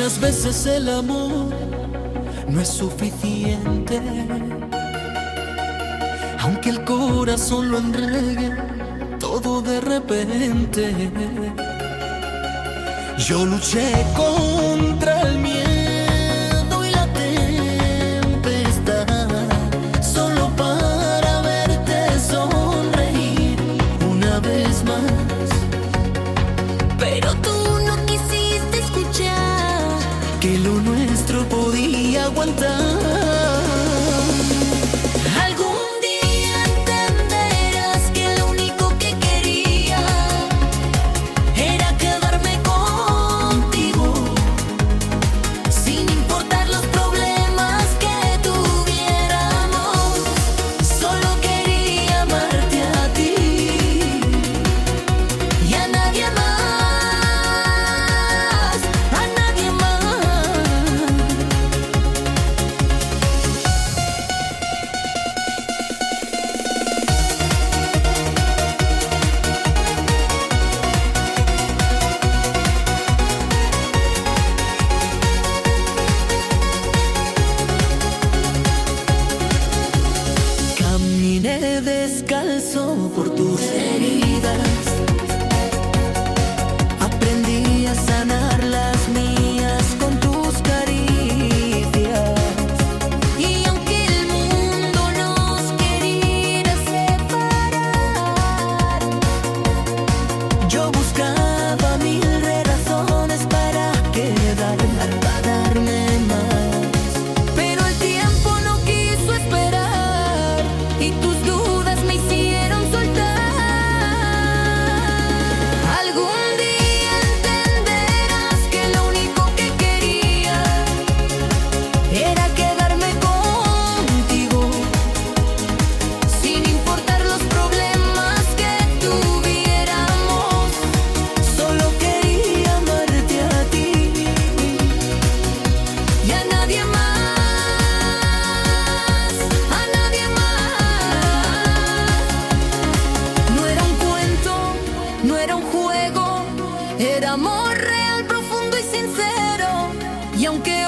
Algunas veces el amor no es suficiente, aunque el corazón lo entregue todo de repente. Yo luché contra el miedo y la tempestad, solo para verte sonreír una vez más. Pero tú no quisiste escuchar que lo nuestro podía aguantar. Caminé descalzo por tus heridas, aprendí a sanar las mías con tus caricias. Y aunque el mundo nos quería separar, yo buscaba mil razones para quedarme, para darme más. Pero el tiempo no quiso esperar y tus dudas me hicieron soltar. Algún día entenderás que lo único que quería era quedarme contigo, sin importar los problemas que tuviéramos. Solo quería amarte a ti y a nadie más, a nadie más. No era un cuento, no era un juego, era amor real, profundo y sincero. Y aunque